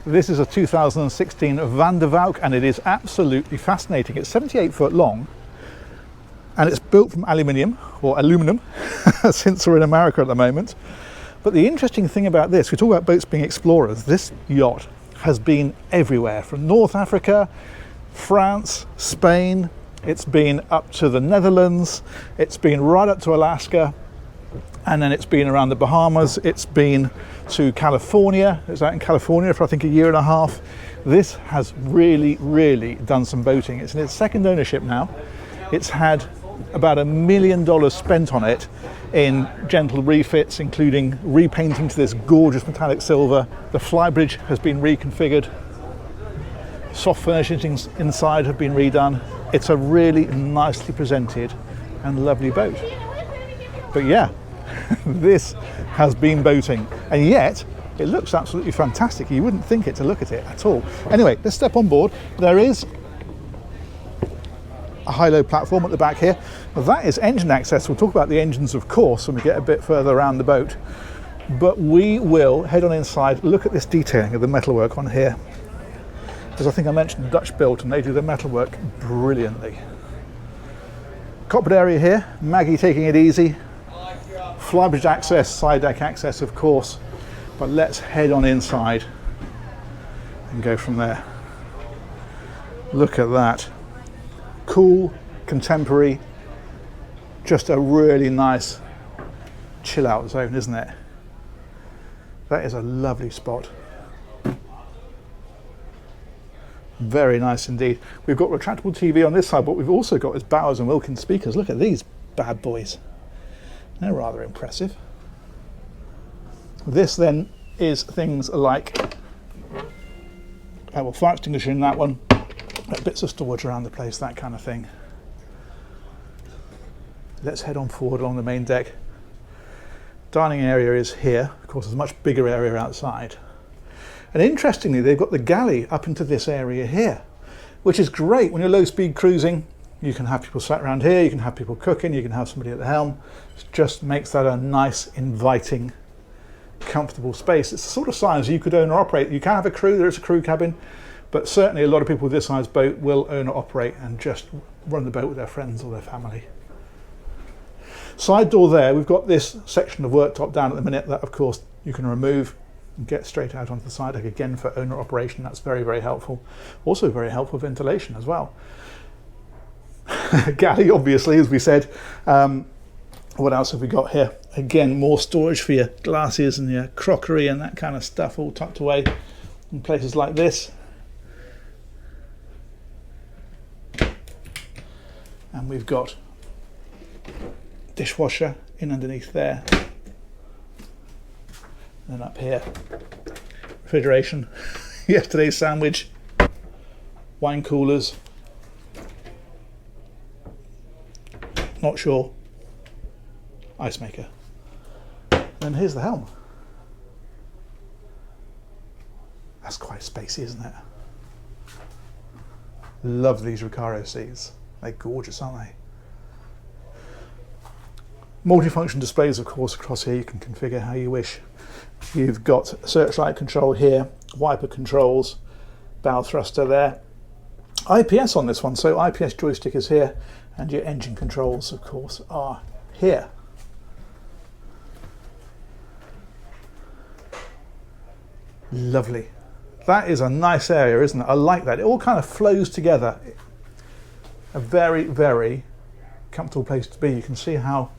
This is a 2016 Van der Valk, and it is absolutely fascinating. It's 78 foot long, and it's built from aluminium, or aluminum, since we're in America at the moment. But the interesting thing about this, we talk about boats being explorers, this yacht has been everywhere, from North Africa, France, Spain, it's been up to the Netherlands, it's been right up to Alaska, and then it's been around the Bahamas, it's been to California. It was out in California for I think a year and a half. This has really, really done some boating. It's in its second ownership now. It's had about $1 million spent on it in gentle refits, including repainting to this gorgeous metallic silver. The Flybridge has been reconfigured. Soft furnishings inside have been redone. It's a really nicely presented and lovely boat. But yeah, this has been boating, and yet it looks absolutely fantastic. You wouldn't think it to look at it at all. Anyway, let's step on board. There is a high-low platform at the back here. That is engine access. We'll talk about the engines, of course, when we get a bit further around the boat. But we will head on inside, look at this detailing of the metalwork on here. As I think I mentioned, Dutch built, and they do the metalwork brilliantly. Cockpit area here, Maggie taking it easy. Flybridge access, side deck access, of course. But let's head on inside and go from there. Look at that. Cool, contemporary, just a really nice chill out zone, isn't it? That is a lovely spot. Very nice indeed. We've got retractable TV on this side, but we've also got is Bowers and Wilkins speakers. Look at these bad boys. They're rather impressive. This then is things like fire extinguisher in that one, bits of storage around the place, that kind of thing. Let's head on forward along the main deck. Dining area is here. Of course, there's a much bigger area outside. And interestingly, they've got the galley up into this area here, which is great when you're low speed cruising. You can have people sat around here, you can have people cooking, you can have somebody at the helm. It just makes that a nice, inviting, comfortable space. It's the sort of size you could own or operate. You can have a crew, there is a crew cabin, but certainly a lot of people with this size boat will own or operate and just run the boat with their friends or their family. Side door there, we've got this section of worktop down at the minute that of course you can remove and get straight out onto the side deck again for owner operation. That's very, very helpful. Also very helpful ventilation as well. Galley, obviously, as we said. What else have we got here? Again, more storage for your glasses and your crockery and that kind of stuff, all tucked away in places like this. And we've got dishwasher in underneath there. And then up here, refrigeration, yesterday's sandwich, wine coolers, not sure, ice maker. And here's the helm. That's quite spacey, isn't it? Love these Recaro seats. They're gorgeous, aren't they? Multifunction displays, of course, across here. You can configure how you wish. You've got searchlight control here, wiper controls, bow thruster there. IPS on this one, so IPS joystick is here, and your engine controls, of course, are here. Lovely. That is a nice area, isn't it? I like that. It all kind of flows together. A very, very comfortable place to be. You can see how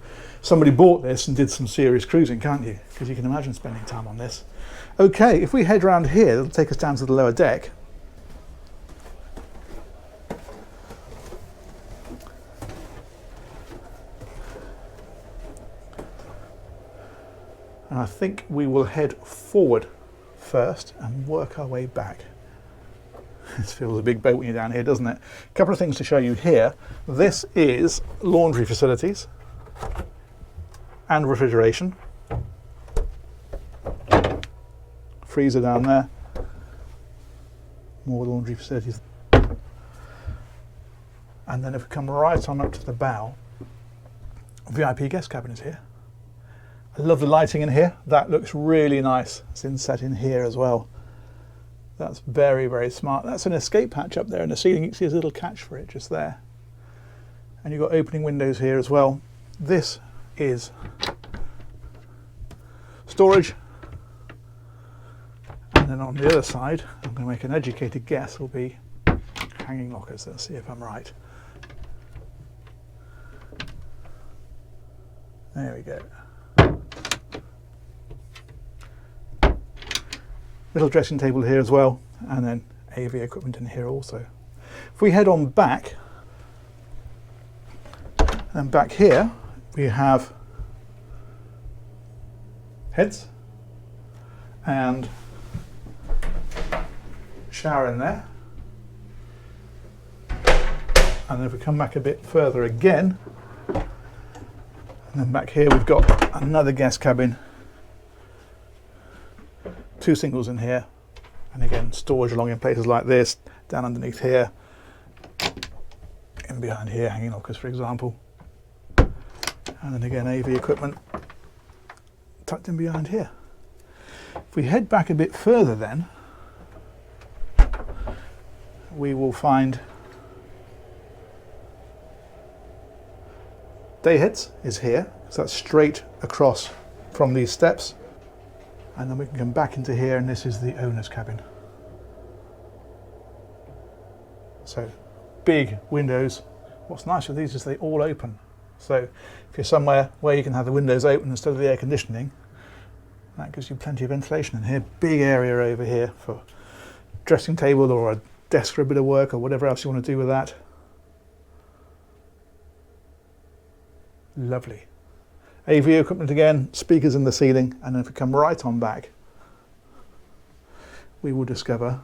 somebody bought this and did some serious cruising, can't you? Because you can imagine spending time on this. Okay, if we head around here, it'll take us down to the lower deck. And I think we will head forward first and work our way back. This feels a big boat when you're down here, doesn't it? A couple of things to show you here. This is laundry facilities and refrigeration. Freezer down there. More laundry facilities. And then if we come right on up to the bow, VIP guest cabin is here. I love the lighting in here. That looks really nice. It's inset in here as well. That's very, very smart. That's an escape hatch up there in the ceiling. You can see there's a little catch for it just there. And you've got opening windows here as well. This is storage. And then on the other side, I'm going to make an educated guess, will be hanging lockers. Let's see if I'm right. There we go. Little dressing table here as well, and then AV equipment in here also. If we head on back, and back here we have heads and shower in there. And then if we come back a bit further again, and then back here we've got another guest cabin, 2 singles in here, and again storage along in places like this, down underneath here, in behind here, hanging lockers for example, and then again AV equipment tucked in behind here. If we head back a bit further then, we will find day heads is here, so that's straight across from these steps, and then we can come back into here, and this is the owner's cabin. So big windows. What's nice with these is they all open, so if you're somewhere where you can have the windows open instead of the air conditioning, that gives you plenty of ventilation in here. Big area over here for dressing table or a desk for a bit of work or whatever else you want to do with that. Lovely. AV equipment again, speakers in the ceiling, and then if we come right on back, we will discover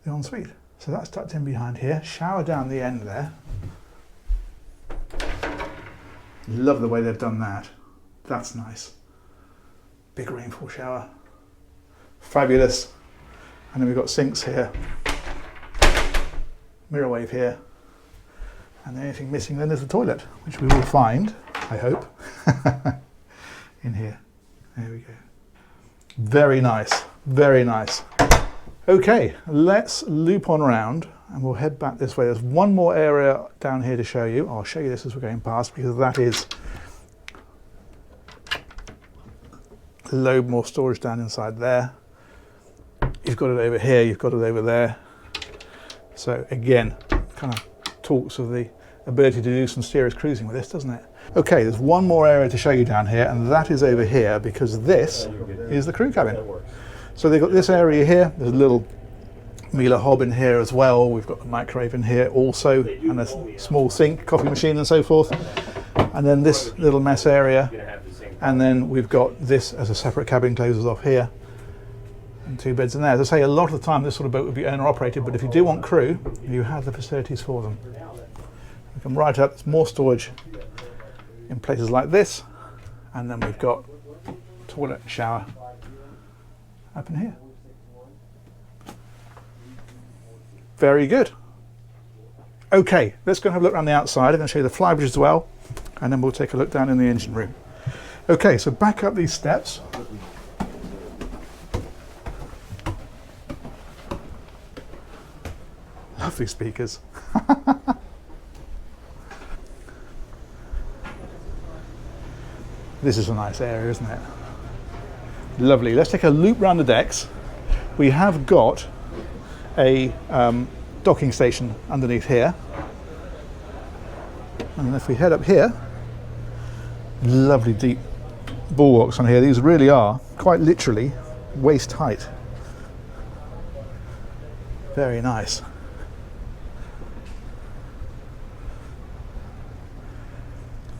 the ensuite. So that's tucked in behind here. Shower down the end there. Love the way they've done that. That's nice. Big rainfall shower. Fabulous. And then we've got sinks here, mirror wave here, and the only thing missing then is the toilet, which we will find, I hope, in here. There we go. Very nice, very nice. Okay, let's loop on around and we'll head back this way. There's one more area down here to show you. I'll show you this as we're going past, because that is a load more storage down inside there. You've got it over here, you've got it over there. So again, kind of talks of the ability to do some serious cruising with this, doesn't it? Okay, there's one more area to show you down here, and that is over here, because this is the crew cabin. So they've got this area here, there's a little Miele hob in here as well, we've got the microwave in here also, and a small sink, coffee machine and so forth. And then this little mess area, and then we've got this as a separate cabin, closes off here. And 2 beds in there. As I say, a lot of the time this sort of boat would be owner operated, but if you do want crew, you have the facilities for them. We come right up, there's more storage in places like this, and then we've got toilet, shower up in here. Very good. Okay, let's go and have a look around the outside. I'm going to show you the Flybridge as well, and then we'll take a look down in the engine room. Okay, so back up these steps. Lovely speakers. This is a nice area, isn't it? Lovely. Let's take a loop round the decks. We have got a docking station underneath here. And if we head up here, lovely deep bulwarks on here. These really are quite literally waist height. Very nice.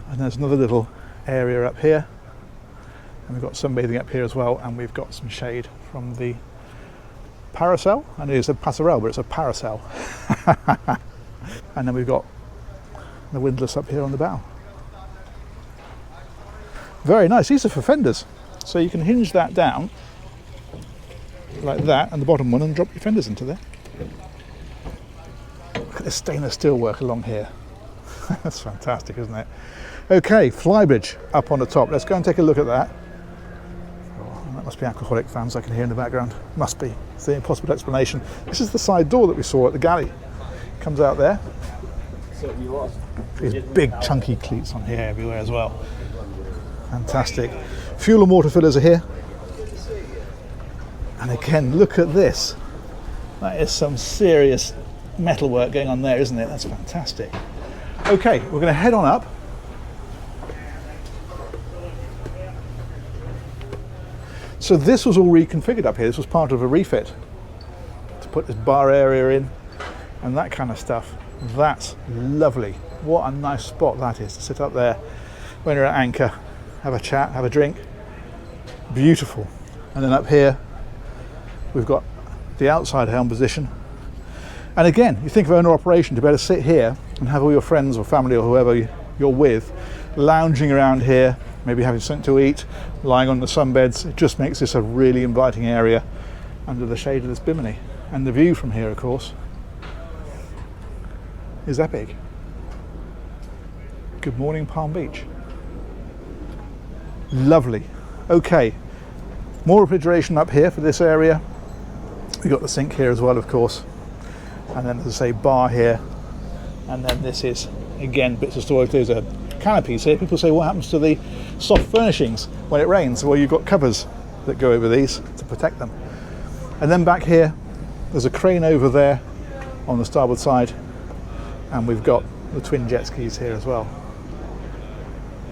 And there's another little area up here, and we've got sunbathing up here as well, and we've got some shade from the parasol. I know it's a passerelle, but it's a parasol. And then we've got the windlass up here on the bow. Very nice. These are for fenders, so you can hinge that down like that, and the bottom one, and drop your fenders into there. Look at this stainless steel work along here. That's fantastic, isn't it? Okay, Flybridge up on the top. Let's go and take a look at that. Oh, That must be AQUAHOLIC fans I can hear in the background. Must be. It's the impossible explanation. This is the side door that we saw at the Galley. Comes out there. These big chunky cleats on here everywhere as well. Fantastic. Fuel and water fillers are here. And again, look at this. That is some serious metalwork going on there, isn't it? That's fantastic. Okay, we're going to head on up. So this was all reconfigured up here. This was part of a refit to put this bar area in and that kind of stuff. That's lovely. What a nice spot that is to sit up there when you're at anchor, have a chat, have a drink. Beautiful. And then up here we've got the outside helm position. And again, you think of owner operation, to be able to sit here and have all your friends or family or whoever you're with lounging around here, maybe having something to eat, lying on the sunbeds. It just makes this a really inviting area under the shade of this bimini. And the view from here, of course, is epic. Good morning, Palm Beach. Lovely. Okay, more refrigeration up here for this area. We've got the sink here as well, of course. And then, as I say, bar here. And then this is, again, bits of storage. There's a canopies here. People say, what happens to the soft furnishings when it rains? Well, you've got covers that go over these to protect them. And then back here, there's a crane over there on the starboard side. And we've got the twin jet skis here as well.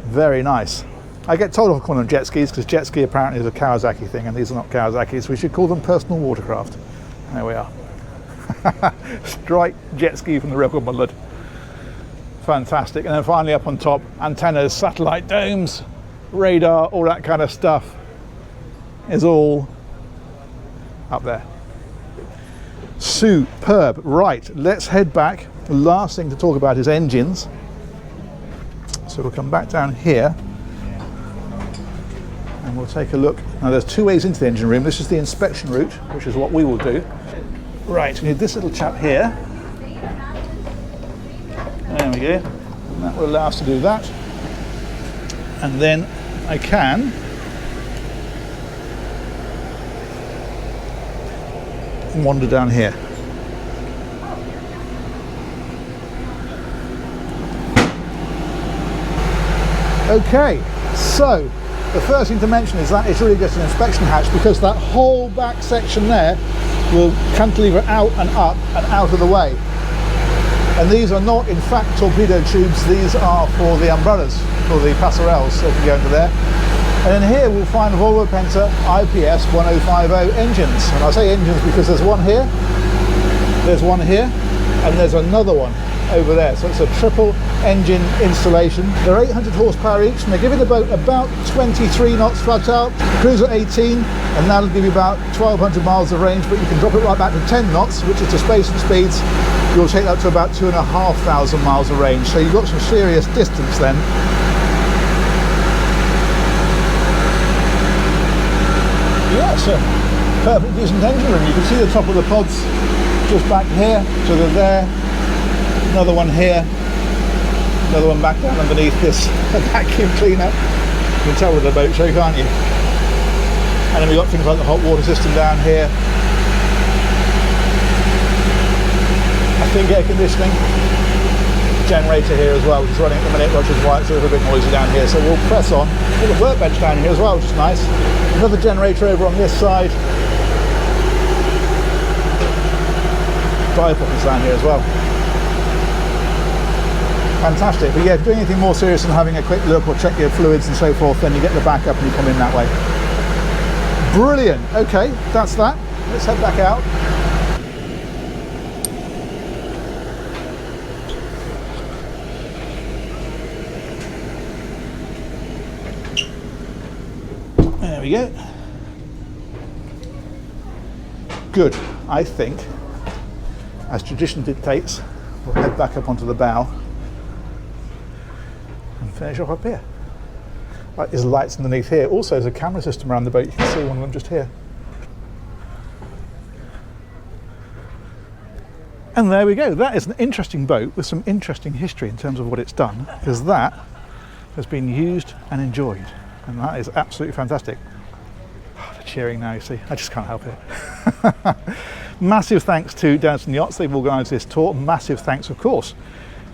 Very nice. I get told I call them jet skis because jet ski apparently is a Kawasaki thing, and these are not Kawasaki's. We should call them personal watercraft. There we are. Strike jet ski from the record mudlet. Fantastic. And then finally up on top, antennas, satellite domes, radar, all that kind of stuff is all up there. Superb. Right, let's head back. The last thing to talk about is engines. So we'll come back down here and we'll take a look. Now there's two ways into the engine room. This is the inspection route, which is what we will do. Right, we need this little chap here. There we go. And that will allow us to do that. And then I can wander down here. Okay, so the first thing to mention is that it's really just an inspection hatch, because that whole back section there will cantilever out and up and out of the way. And these are not, in fact, torpedo tubes. These are for the umbrellas, for the passerelles, so if you go into there. And then here we'll find Volvo Penta IPS 1050 engines. And I say engines because there's one here, and there's another one over there. So it's a triple engine installation. They're 800 horsepower each, and they're giving the boat about 23 knots flat out, cruise at 18, and that'll give you about 1200 miles of range, but you can drop it right back to 10 knots, which is displacement speeds. You'll take that to about 2,500 miles of range. So you've got some serious distance then. Yeah, it's a perfect decent engine room. You can see the top of the pods just back here, so they're there. Another one here, another one back down underneath this vacuum cleaner. You can tell with the boat show, can't you? And then we've got things like the hot water system down here. I think air conditioning. Generator here as well, which is running at the minute, which is why it's a little bit noisy down here. So we'll press on. There's a workbench down here as well, which is nice. Another generator over on this side. Dry pockets down here as well. Fantastic. But yeah, if you're doing anything more serious than having a quick look or check your fluids and so forth, then you get the backup and you come in that way. Brilliant. Okay, that's that. Let's head back out. There we go. Good. I think, as tradition dictates, we'll head back up onto the bow and finish off up here. Right, there's lights underneath here. Also, there's a camera system around the boat. You can see one of them just here. And there we go. That is an interesting boat with some interesting history in terms of what it's done, because that has been used and enjoyed. And that is absolutely fantastic. Oh, the cheering now, you see. I just can't help it. Massive thanks to Downton Yachts, they've organised this tour. Massive thanks, of course,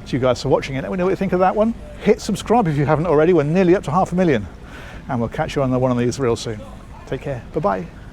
to you guys for watching it. Let me know what you think of that one. Hit subscribe if you haven't already. We're nearly up to 500,000. And we'll catch you on one of these real soon. Take care. Bye-bye.